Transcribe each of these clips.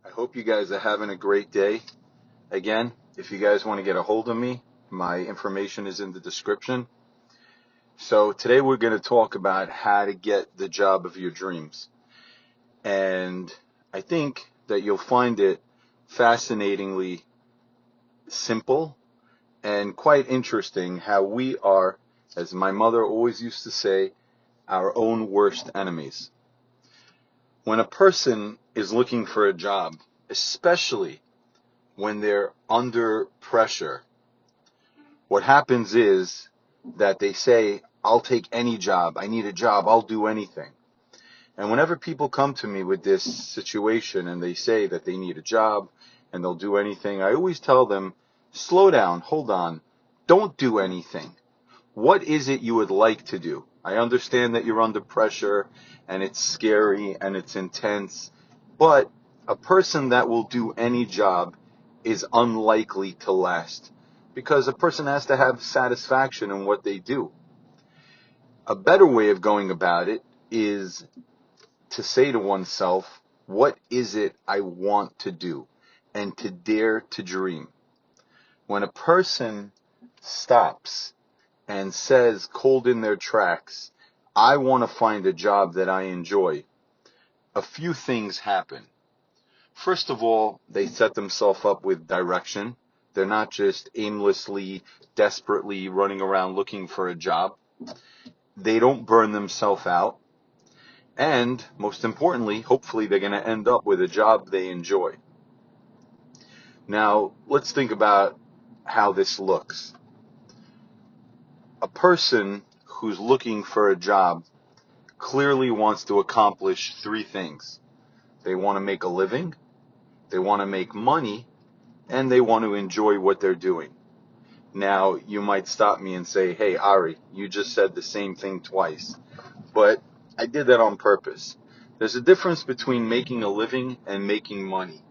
I hope you guys are having a great day. Again, if you guys want to get a hold of me, my information is in the description. So today we're going to talk about how to get the job of your dreams. And I think that you'll find it fascinatingly simple and quite interesting how we are, as my mother always used to say, our own worst enemies. When a person is looking for a job, especially when they're under pressure, what happens is that they say, I'll take any job. I need a job. I'll do anything. And whenever people come to me with this situation and they say that they need a job and they'll do anything, I always tell them, slow down, hold on, don't do anything. What is it you would like to do? I understand that you're under pressure and it's scary and it's intense, but a person that will do any job is unlikely to last because a person has to have satisfaction in what they do. A better way of going about it is to say to oneself, what is it I want to do? And to dare to dream. When a person stops and says, cold in their tracks, I want to find a job that I enjoy, a few things happen. First of all, they set themselves up with direction. They're not just aimlessly, desperately running around looking for a job. They don't burn themselves out. And most importantly, hopefully they're going to end up with a job they enjoy. Now, let's think about how this looks. A person who's looking for a job clearly wants to accomplish three things. They want to make a living, they want to make money, and they want to enjoy what they're doing. Now, you might stop me and say, hey, Ari, you just said the same thing twice. But I did that on purpose. There's a difference between making a living and making money.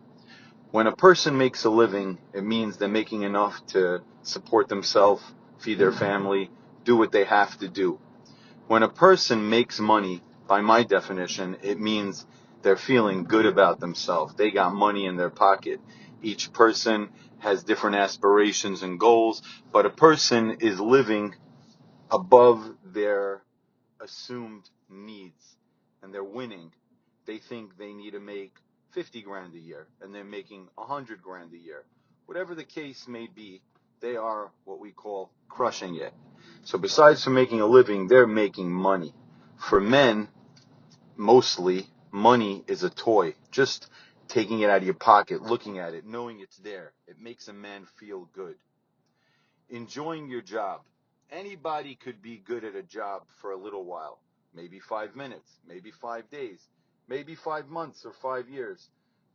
When a person makes a living, it means they're making enough to support themselves, feed their family, do what they have to do. When a person makes money, by my definition, it means they're feeling good about themselves. They got money in their pocket. Each person has different aspirations and goals, but a person is living above their assumed needs and they're winning. They think they need to make 50 grand a year and they're making 100 grand a year. Whatever the case may be, they are what we call crushing it. So besides from making a living, they're making money. For men, mostly, money is a toy. Just taking it out of your pocket, looking at it, knowing it's there. It makes a man feel good. Enjoying your job. Anybody could be good at a job for a little while. Maybe 5 minutes, maybe 5 days, maybe 5 months or 5 years.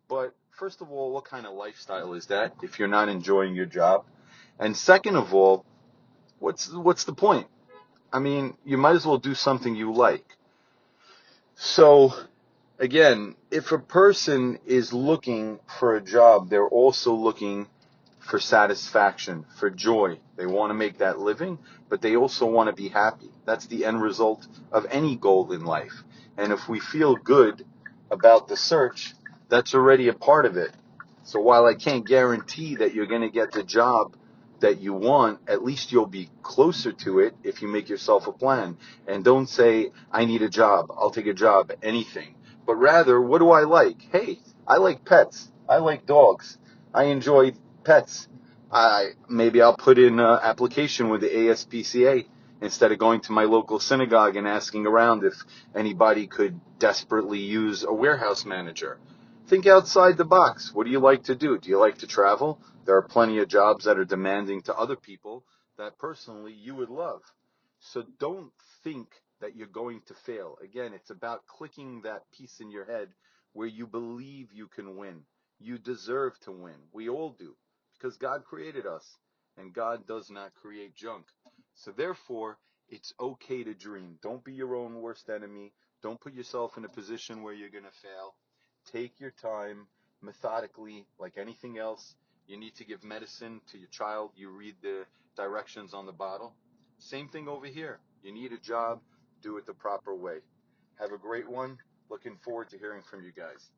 But first of all, what kind of lifestyle is that if you're not enjoying your job? And second of all, what's the point? I mean, you might as well do something you like. So, again, if a person is looking for a job, they're also looking for satisfaction, for joy. They want to make that living, but they also want to be happy. That's the end result of any goal in life. And if we feel good about the search, that's already a part of it. So while I can't guarantee that you're going to get the job that you want, at least you'll be closer to it if you make yourself a plan. And don't say, I need a job, I'll take a job, anything. But rather, what do I like? Hey, I like pets. I like dogs. I enjoy pets. Maybe I'll put in an application with the ASPCA instead of going to my local synagogue and asking around if anybody could desperately use a warehouse manager. Think outside the box. What do you like to do? Do you like to travel? There are plenty of jobs that are demanding to other people that personally you would love. So don't think that you're going to fail. Again, it's about clicking that piece in your head where you believe you can win. You deserve to win. We all do, because God created us, and God does not create junk. So therefore, it's okay to dream. Don't be your own worst enemy. Don't put yourself in a position where you're going to fail. Take your time, methodically, like anything else. You need to give medicine to your child. You read the directions on the bottle. Same thing over here. You need a job. Do it the proper way. Have a great one. Looking forward to hearing from you guys.